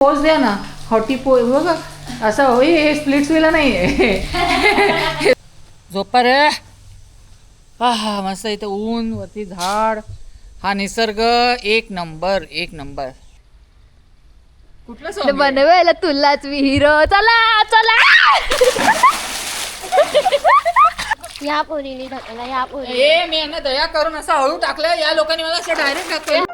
Pose द्या ना, hottie pose बघा असं होई. हे स्प्लिट्स विला नाही आहे. झोपा रे. हा मस्त इथं ऊन, वरती झाड, हा निसर्ग एक नंबर एक नंबर. कुठलं song आहे? बनवायला तुलाच विहीर. चला चला. या पोरीने ढकला, या पोरी. ए मी यांना दया करून असं हळू टाकलं, या लोकांनी मला असं डायरेक्ट टाकलं.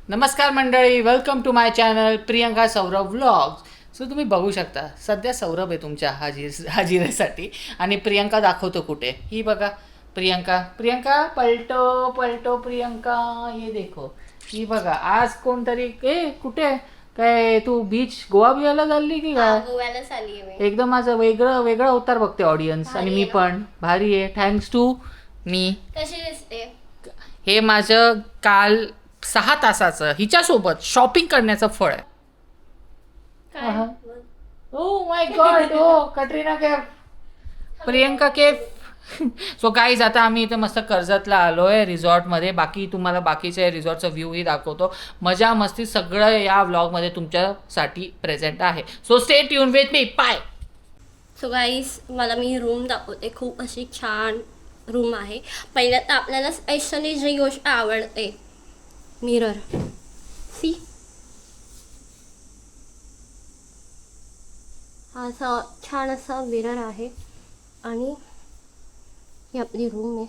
नमस्कार मंडळी, welcome to my channel Priyanka Saurabh vlogs. So तुम्ही बघू शकता सध्या सौरभ आहे तुमच्या हाजिरेसाठी आणि प्रियंका दाखवतो कुठे. ही बघा प्रियंका, प्रियंका पलटो पलटो प्रियंका, ये देखो. ही बघा आज कोणतरी कुठे काय तू बीच गोवा बियाला चालली की काय? गोव्याला चालली मी. एकदम माझं वेगळं अवतार बघते ऑडियन्स आणि मी पण भारी आहे. Thanks to me. कशी दिसते? हे माझं काल 6 तासाचं हिच्यासोबत शॉपिंग करण्याचं फळ आहे. Oh my god, oh Katrina Kaif, Priyanka Kaif. So guys आता आम्ही इथे मस्त कर्जतला आलोय रिसॉर्टमध्ये. बाकी तुम्हाला बाकीचे रिसॉर्टचा व्ह्यूही दाखवतो. मजा मस्ती सगळं या व्लॉगमध्ये तुमच्यासाठी प्रेझेंट आहे. So stay tune with me. Bye. So guys, मला मी रूम दाखवते. खूप अशी छान रूम आहे. पहिल्यात तर आपल्याला स्पेशली जी गोष्ट आवडते, मिरर. सी, हा असा छान असा मिरर आहे आणि ही आपली रूम आहे.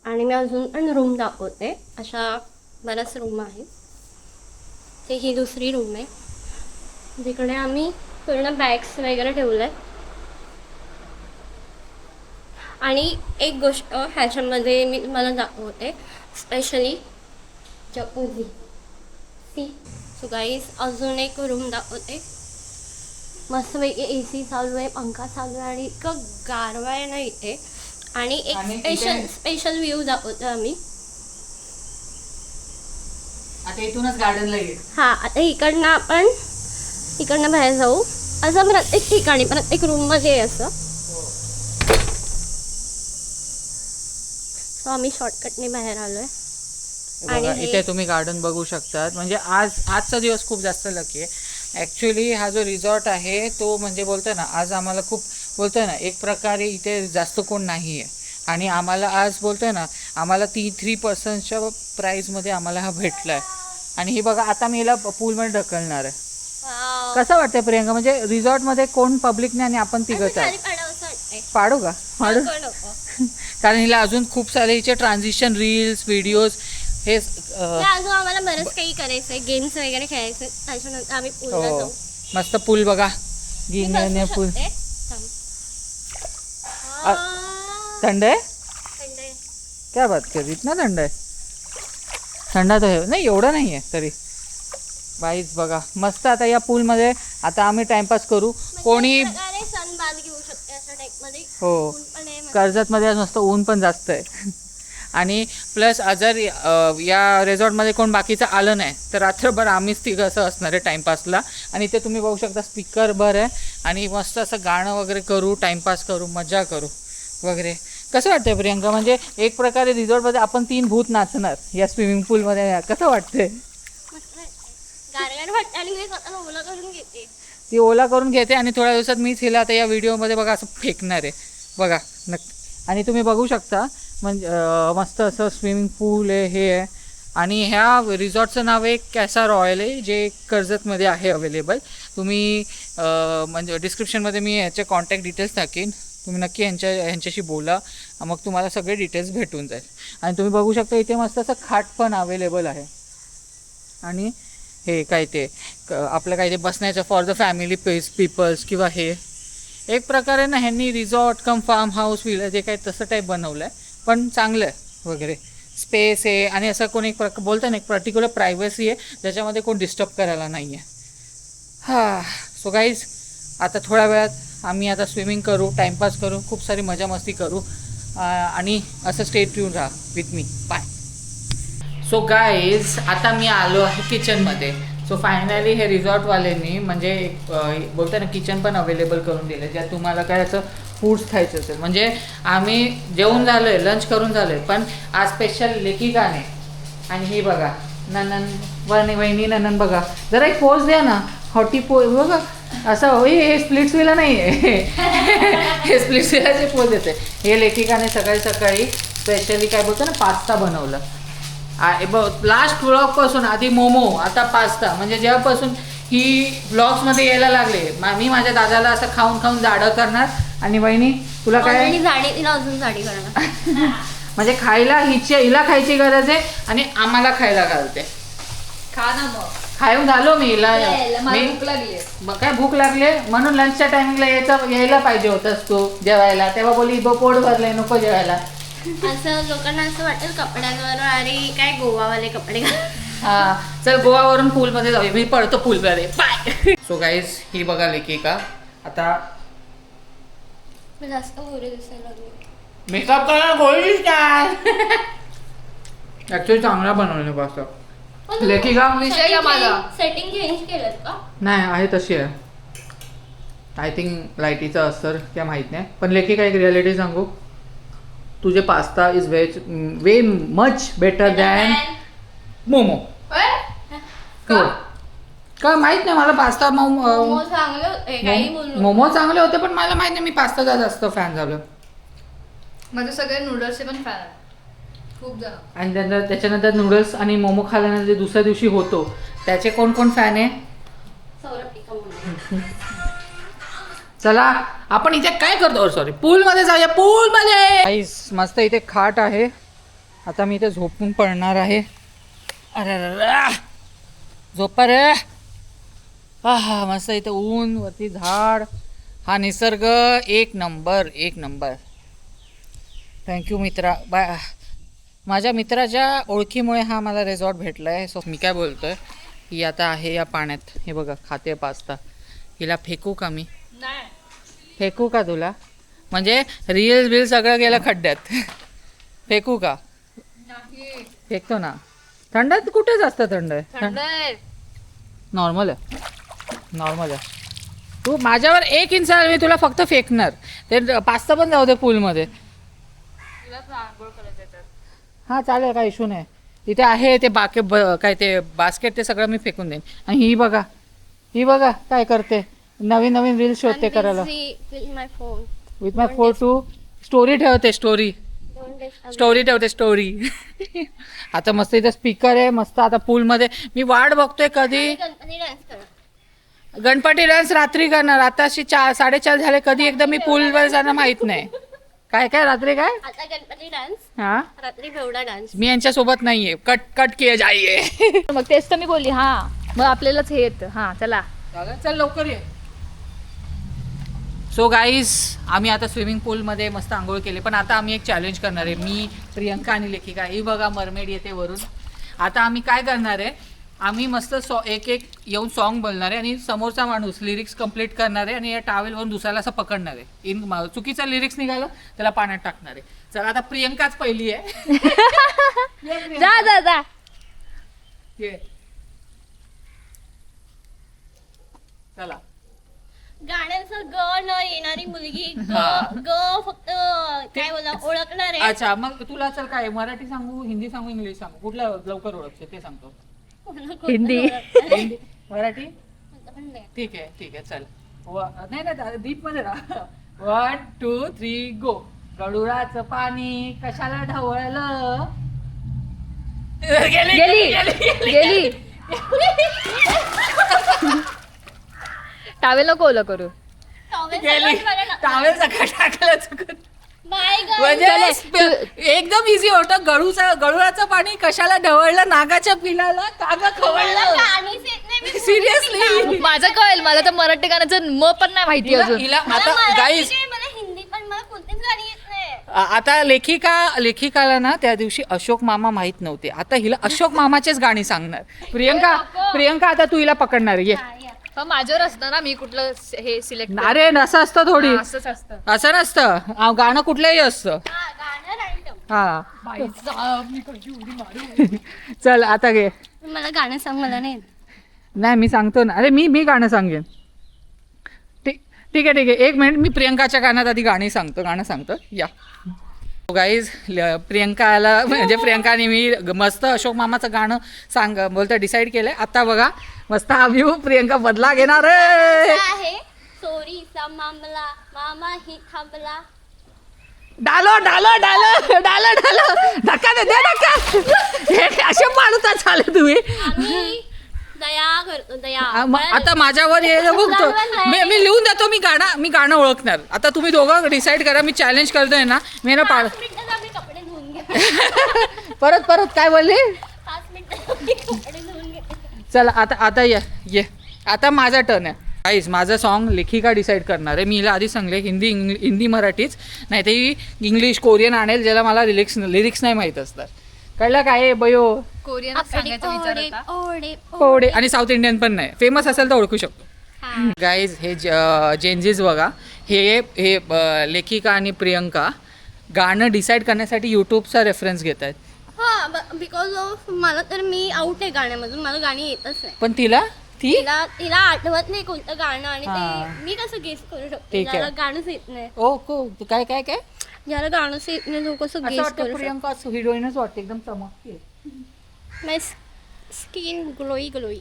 आणि मी अजून पण रूम दाखवते. अशा बऱ्याच रूम आहेत. ते ही दुसरी रूम आहे जिकडे आम्ही पूर्ण बॅग्स वगैरे ठेवले. आणि एक गोष्ट ह्याच्यामध्ये मी तुम्हाला दाखवते, स्पेशली जकूझी. सी. सो गाईस, अजून एक रूम दाखवते. मस्तपैकी AC चालू आहे, पंखा चालू आहे आणि इतकं गारवा आहे ना इथे. आणि एक स्पेशल व्ह्यू दाखवतो आम्ही. आता इथूनच गार्डनला ये. हां, आता इकडनं बाहेर जाऊ. असं प्रत्येक ठिकाणी प्रत्येक रूममध्ये असं. सो आम्ही शॉर्टकटने बाहेर आलोय. बघा, इथे तुम्ही गार्डन बघू शकतात. म्हणजे आजचा दिवस खूप जास्त लकी आहे. ॲक्च्युली हा जो रिसॉर्ट आहे तो म्हणजे बोलतोय ना, आज आम्हाला खूप बोलतोय ना, एक प्रकारे इथे जास्त कोण नाही आहे आणि आम्हाला आज बोलतोय ना, आम्हाला 3% प्राईजमध्ये आम्हाला हा भेटला आहे. आणि हे बघा आता मी याला पूलमध्ये ढकलणार आहे. कसं वाटतंय प्रियंका? म्हणजे रिसॉर्टमध्ये कोण पब्लिक नाही आणि आपण तिघंच आहे. पाडू का? पाडू. कारण हिला अजून खूप सारे हिचे ट्रान्झिशन रील्स व्हिडिओज हे अजून आम्हाला बरंच काही करायचंय, गेम्स वगैरे खेळायचे. त्याच्यानंतर आम्ही पूलला जाऊ. मस्त पूल बघा, गिन्याने पूल. थंड आहे? क्या बात कर, इतना थंड आहे? थंडा तर नाही, एवढं नाही आहे तरी. बाईच बघा मस्त. आता या पूलमध्ये आता आम्ही टाइमपास करू. कोणी सनबाथ घेऊ शकते अशा टाईपमध्ये. हो, कर्जतमध्ये आज मस्त ऊन पण जास्त आहे. आणि प्लस जर या रिसॉर्टमध्ये कोण बाकीचं आलं नाही तर रात्रभर आम्हीच तिघं असं असणार आहे टाईमपासला. आणि इथे तुम्ही बघू शकता स्पीकर भर आहे आणि मस्त असं गाणं वगैरे करू, टाईमपास करू, मजा करू वगैरे. कसं वाटतंय प्रियंका? म्हणजे एक प्रकारे रिसॉर्टमध्ये आपण 3 भूत नाचणार या स्विमिंग पूलमध्ये. कसं वाटतंय? ती ओला करून घेते आणि थोड्या दिवसात मीच हिला आता या व्हिडिओमध्ये बघा असं फेकणार आहे बघा. आणि तुम्ही बघू शकता म्हणजे मस्त असं स्विमिंग पूल आहे, हे आहे. आणि ह्या रिसॉर्टचं नाव आहे कॅसा रॉयल आहे, जे कर्जतमध्ये आहे अवेलेबल. तुम्ही म्हणजे डिस्क्रिप्शनमध्ये मी ह्याचे कॉन्टॅक्ट डिटेल्स टाकीन. तुम्ही नक्की ह्यांच्याशी बोला, मग तुम्हाला सगळे डिटेल्स भेटून जाईल. आणि तुम्ही बघू शकता इथे मस्त असं खाट पण अवेलेबल आहे. आणि हे काय ते आपलं काय ते बसण्याचं फॉर द फॅमिली पीपल्स किंवा हे एक प्रकारे ना ह्यांनी रिसॉर्ट कम फार्म हाऊस विला जे काय तसं टाईप बनवलं आहे, पण चांगलं आहे वगैरे. स्पेस आहे आणि असं कोण एक बोलतं ना, एक पर्टिक्युलर प्रायव्हसी आहे ज्याच्यामध्ये कोण डिस्टर्ब करायला नाही आहे. हां. सो गाईज, आता थोड्या वेळात आम्ही आता स्विमिंग करू, टाईमपास करू, खूप सारी मजा मस्ती करू आणि असं स्टे ट्यून राहा with me. Bye. So guys, आता मी आलो आहे किचनमध्ये. सो फायनली हे रिसॉर्टवाल्यांनी म्हणजे बोलता ना किचन पण अवेलेबल करून दिले, ज्यात तुम्हाला काय असं फूड्स खायचं असेल. म्हणजे आम्ही जेवून झालोय, लंच करून झालोय, पण आज स्पेशल लेकी गाणे. आणि ही बघा ननन वहिनी ननन बघा, जरा एक पोज द्या ना, हॉटी पोज बघा असं. होई हे स्प्लिट्स विला नाही आहे हे स्प्लिट्स विलाचे पोज येते. हे लेखिकाने सकाळी सकाळी स्पेशली काय बोलतो ना पास्ता बनवलं. लास्ट व्लॉगपासून आधी मोमो, आता पास्ता. म्हणजे जेव्हापासून ही व्लॉग्समध्ये यायला लागले, मी माझ्या दादाला असं खाऊन खाऊन जाडं करणार. आणि वहिनी तुला काय जाडी, तिला अजून जाडी करणार म्हणजे खायला हिला खायची गरज आहे आणि आम्हाला खायला घालते. खा ना मग. खाऊन झालो मी हिला. मला भूक लागली. काय भूक लागले म्हणून लंचच्या टायमिंगला यायला पाहिजे होतंस तू जेवायला. तेव्हा बोली पोट भरले नको जेवायला. असं लोकांना असं वाटेल कपड्यांवर, अरे काय गोवावाले कपडे हा चल गोवावरून पूलमध्ये जाऊया. मी पडतो पूलमध्ये बाय. सो गाईज ही बघा लेखिका आता जास्त गोरे दिसायला लागले. मेकअप करा गोळी काय ऍक्च्युली चांगला बनवले पास्ता. लेखिका विषय का माझा? सेटिंग चेंज केलं का? नाही आहे तशी आहे. आय थिंक लाईटीचा असर काय माहित नाही, पण लेखिका एक रियालिटी सांगू, तुझे pasta is way much better than momo. हो का माहित नाही मला पास्ता मोमो चांगले होते, काही बोलू नको. मोमो चांगले होते, पण मला माहित नाही मी पास्ताचा जास्त फॅन झालो. माझे सगळे नूडल्सचे पण फॅन आहे खूप जण. आणि त्याच्यानंतर नूडल्स आणि मोमो खाल्यानंतर जे दुसऱ्या दिवशी होतो त्याचे कोण कोण फॅन आहे. सौरभ टिका म्हणून. चला आपण इथे काय करतो, सॉरी पूलमध्ये जाऊया. पूलमध्ये मस्त इथे खाट आहे. आता मी इथे झोपून पडणार आहे. अरे झोपा रे. हा मस्त इथे ऊन, वरती झाड, हा निसर्ग एक नंबर एक नंबर. थँक्यू मित्रा. माझ्या मित्राच्या ओळखीमुळे हा मला रिसॉर्ट भेटला आहे. सो मी काय बोलतोय, ही आता आहे या पाण्यात. हे बघा खाते पास्ता. हिला फेकू का मी? नाही फेकू का तुला? म्हणजे रील बिल सगळं गेलं खड्ड्यात. फेकू का? नाही. फेकतो ना. थंड आहे? कुठे जास्त थंड आहे? थंड आहे. नॉर्मल आहे, नॉर्मल आहे. तू माझ्यावर 1 इंच मी तुला फक्त फेकणार. ते पास्ता पण जाऊ दे पूलमध्ये. तुला आंघोळ करायचं त्याच्यात. हां चालेल, काय इश्यू नाही. तिथे आहे ते काय ते बास्केट, ते सगळं मी फेकून देईन. आणि ही बघा काय करते, नवीन नवीन रील्स शोधते करायला. With my phone. With my photo story ठेवते, स्टोरी ठेवते स्टोरी. आता मस्त इथे स्पीकर आहे मस्त. आता पूलमध्ये मी वाट बघतोय कधी गणपती डान्स करा. गणपती डान्स रात्री करणार. आता 4:30 झाले, कधी एकदा मी पूलवर जाणं माहित नाही. काय रात्री काय? आता गणपती डान्स, हा रात्री बेवडा डान्स. मी यांच्या सोबत नाहीये. कट किया जाईये. मग तेच तर मी बोलली. हा मग आपल्यालाच हे येतं. हा चला चल लवकर ये. सो गाईज आम्ही आता स्विमिंग पूलमध्ये मस्त आंघोळ केले, पण आता आम्ही एक चॅलेंज करणार आहे. मी, प्रियंका आणि लेखिका. ही बघा मरमेड येते वरून. आता आम्ही काय करणार आहे, आम्ही मस्त एक येऊन सॉन्ग बोलणार आहे आणि समोरचा माणूस लिरिक्स कंप्लीट करणार आहे आणि या टावेलवरून दुसऱ्याला असं पकडणार आहे. चुकीचा लिरिक्स निघालं त्याला पाण्यात टाकणार आहे. चला आता प्रियंकाच पहिली आहे. जा ये. चला गाण्याचं ग न येणारी मुलगी ग फक्त काय बोला ओळखणार आहे. अच्छा मग तुला चल काय मराठी सांगू, हिंदी सांगू, इंग्लिश सांगू, कुठला लवकर ओळखते ते सांगतो. हिंदी. मराठी ठीक आहे चल. नाही डीप मध्ये राहा. 1 2 3 गो. गडुळाचं पाणी कशाला ढवळलं. गेली. टावेल नको ओलं करू. टावेल सगळं टाकलं चुकत. बाय ग. म्हणजे एकदम इझी होतं. गडुळाचं पाणी कशाला ढवळलं, नागाच्या पिलाला कागा खवळलं. गाणीच येत नाही. मी सिरियसली माझं कळेल. मला तर मराठी गाण्याचं म पण नाही माहिती अजून. हिला मला आता मराठी गाईज काय, मला हिंदी पण, मला कोणतीच गाणी येत नाही. आता लेखिकाला ना त्या दिवशी अशोक मामा माहित नव्हते. आता हिला अशोक मामाचेच गाणी सांगणार. प्रियंका आता तू हिला पकडणार ये. पण माझ्यावर असतं ना, मी कुठलं हे सिलेक्ट. अरे असं असतं थोडी. असंच असतं. असं नसतं. गाणं कुठलंही असतं. हा, गाणं random. हा बाईचा, मी कशी उडी मारू. चल आता घे. मला गाणं सांग, मला नाही येत. नाही मी सांगतो ना, अरे मी गाणं सांगेन. ठीक आहे एक मिनिट, मी प्रियंकाच्या गाण्यात आधी गाणं सांगतो या. गाईज प्रियंकाला म्हणजे प्रियंकाने मी मस्त अशोक मामाचं गाणं बोलतं डिसाईड केलंय. आता बघा मस्त हा व्ह्यू, प्रियंका बदला घेणार आहे. आहे चोरीचा मामला, मामा ही थांबला. डालो धक्का दे धक्का. हे असे माणूस चालले तुम्ही. आम्ही दया करतो दया. आता माझ्यावर हे बघतो मी लिहून देतो. मी गाणं ओळखणार. आता तुम्ही दोघं डिसाईड करा. मी चॅलेंज करतोय ना, मी ना 5 मिनिटात आम्ही कपडे धुवून घेतो. परत काय बोलली. 5 मिनिटात आम्ही कपडे धुवून घेतो. चला आता ये आता माझा टर्न आहे. काहीच माझं सॉन्ग लेखिका डिसाईड करणार आहे. मी हिला आधी सांगले हिंदी मराठीच नाही तर ही इंग्लिश कोरियन आणेल, ज्याला मला लिरिक्स नाही माहीत असतात. कळलं काय बयो. कोरियन आपले सांगायचा विचार ओढे होता. ओढे कोडे आणि साऊथ इंडियन पण नाही. फेमस असेल तर ओळखू शकतो. हा. गाईज हे जेनजीज बघा, हे लेखिका आणि प्रियंका गाणं डिसाईड करण्यासाठी यूट्यूबचा रेफरन्स घेत आहेत. हा बिकॉज ऑफ मला तर मी आउट आहे गाण्यामधून, मला गाणी येतच नाही. पण तिला तिला आठवत नाही कोणतं गाणं आणि हा. ते मी कसं गेस करू शकते. ठीक आहे. ज्याला गाणंच येत नाही, काय ज्याला गाणंच येत नाही तो कसं असं गेस वाटतं करू शकतो. प्रियंका हिरोईनच वाटते, एकदम चमकते. माय स्किन ग्लोई.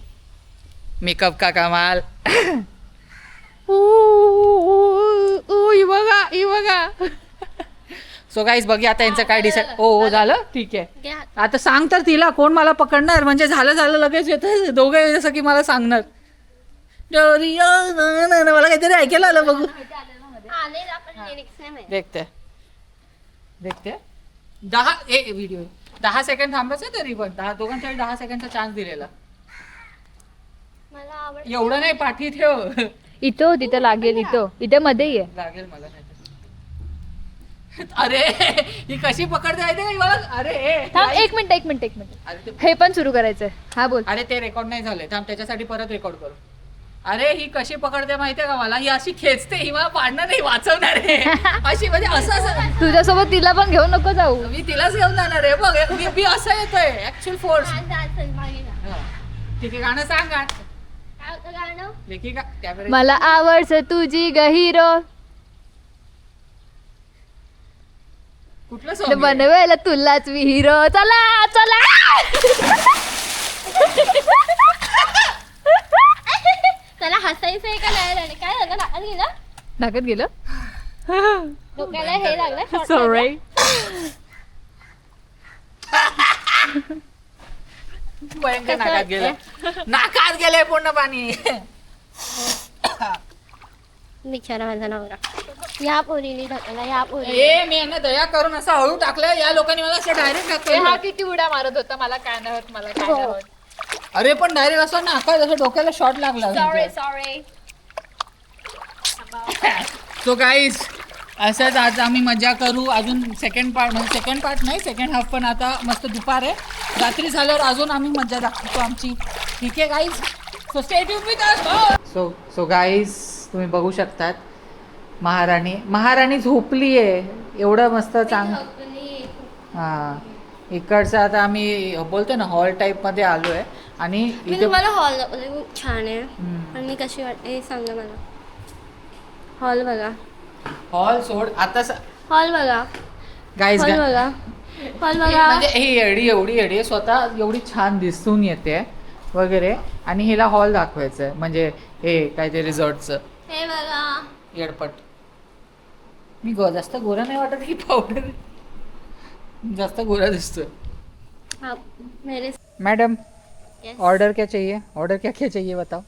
मेकअप का कमाल. ही बघा. सो गाईज बघूया आता यांचं काय डिसाईड. हो झालं ठीक आहे. घ्या. आता सांग तर तिला, कोण मला पकडणार. म्हणजे झालं लगेच येतं दोघं जसं की मला सांगणार. मला काहीतरी ऐकायला आलं बघू. आलेला पण लिरिक्स नाही माहिती. देखते 10 सेकंड थांबायचं तरी पण दोघांच्या 10 सेकंडचा चान्स दिलेला. मला आवड एवढं नाही पाठी ठेव. तिथं लागेल इथे मध्ये ये. लागेल मला नाही. अरे ही कशी पकडते माहिती का मला. अरे थांब एक मिनिट अरे ते- हे पण सुरू करायचंय. हा बोल. अरे ते रेकॉर्ड नाही झालंय, थांब त्याच्यासाठी परत रेकॉर्ड करू. अरे ही कशी पकडते माहितीये का मला. ही अशी खेचते, ही मला पाडणार नाही, वाचवणार आहे. अशी म्हणजे असं तुझ्यासोबत तिला पण घेऊन नको जाऊ. मी तिलाच घेऊन जाणार आहे. बघ मी असं येतोय ऍक्च्युअल फोर्स. ठीक आहे गाणं सांग. काय होतं गाणं? लेखिका कॅमेरा. मला आवडस तुझी गहिरो कुठलं song आहे? बनवायला तुलाच विहिरो. चला त्याला हसायचंय का नाही आणि काय झालं नाकात गेलं नाकात गेलं. डोक्याला हे लागलं short सॉरी. भयंकर नाकात गेलंय पूर्ण पाणी. बिचारा माझा नवरा. या पोरीने ढकलला, या पोरी. ए मी यांना दया करून असं हळू टाकलं. या लोकांनी मला असं डायरेक्ट हा टाकलं. किती उड्या मारत होता. मला काय नाही होत, मला काय नाही हो. होत. अरे पण डायरेक्ट असं नाकात असं डोक्याला शॉट लागला. सॉरी सो गाईज असंच आज आम्ही मजा करू. अजून सेकंड पार्ट नाही, सेकंड हाफ पण आता मस्त दुपार आहे. रात्री झाल्यावर अजून आम्ही मजा दाखवतो आमची. ठीक आहे guys. So stay tune with us. So guys तुम्ही बघू शकतात महाराणी झोपली आहे. एवढं मस्त हां इकडचं आता आम्ही बोलतो ना हॉल टाईपमध्ये आलो आहे. आणि मी इथे तुम्हाला हॉल दाखवते, खूप छान आहे. हम्म. आणि कशी वाटते हे सांगा मला. हॉल बघा, हॉल सोड आता हॉल बघा, गाईज हॉल बघा, हॉल बघा. म्हणजे ही एवढी येडी स्वतः एवढी छान दिसून येते वगैरे. आणि हिला हॉल दाखवायचं आहे म्हणजे हे काय ते रिसॉर्टचं. हे बघा. येडपट. मी जास्त गोरा नाही वाटत की पावडर जास्त गोरा दिसतोय. हाँ मेरे मैडम yes. ऑर्डर क्या चाहिए बताओ.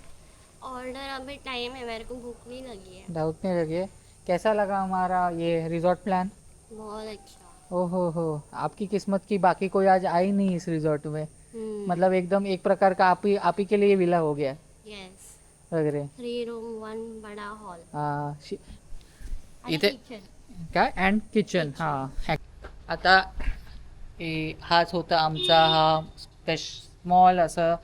ऑर्डर अभी टाइम है, मेरे को भूख नहीं लगी है. डाउट नहीं लगे. कैसा लगा हमारा ये रिजॉर्ट प्लान. बहुत अच्छा. हो आपकी किस्मत की बाकी कोई आज आई नहीं इस रिजॉर्ट में. मतलब एकदम एक प्रकार का आप ही के लिए विला हो गया यस. वगैरे. 3 रूम 1 बड़ा हॉल. इथे काय अँड किचन. हां आता हाच होता आमचा हा स्मॉल असं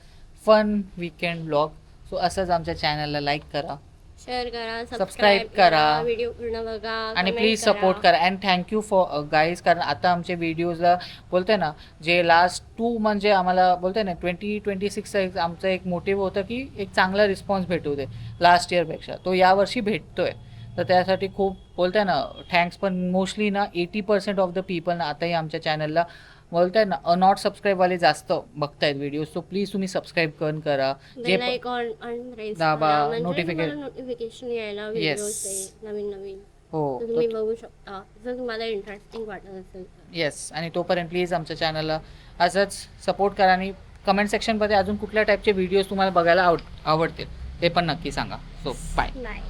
फन वीकेंड ब्लॉग. सो असंच आमच्या चॅनलला लाईक करा, शेअर करा, Subscribe सबस्क्राईब करा. करा, व्हिडिओ पूर्ण बघा आणि comment प्लीज सपोर्ट करा अँड थँक्यू फॉर गाईज. कारण आता आमचे व्हिडिओजला बोलते ना, जे लास्ट 2 म्हणजे आम्हाला बोलते ना 2026चा एक आमचं एक मोटिव्ह होतं की एक चांगला रिस्पॉन्स भेटू दे लास्ट इयरपेक्षा. तो यावर्षी भेटतोय. तर त्यासाठी खूप बोलते ना थँक्स. पण मोस्टली ना 80% ऑफ द पीपल ना आताही आमच्या चॅनलला बोलताय ना नॉट सबस्क्राईबवाले जास्त बघतायत व्हिडिओ. सो प्लीज तुम्ही सबस्क्राईब करा. बेल आयकॉन ऑन प्रेस दाबा, करा म्हणजे notification. तुम्हाला नोटिफिकेशन यायला Yes. व्हिडिओचे नवीन नवीन. हो तर तुम्ही बघू शकता जर तुम्हाला इंटरेस्टिंग वाटत असेल तर. येस. आणि तोपर्यंत प्लीज आमच्या चॅनलला असंच सपोर्ट करा. आणि कमेंट सेक्शनमध्ये अजून कुठल्या टाईपचे व्हिडिओज तुम्हाला बघायला आवडतील ते पण नक्की सांगा. So bye. बाय.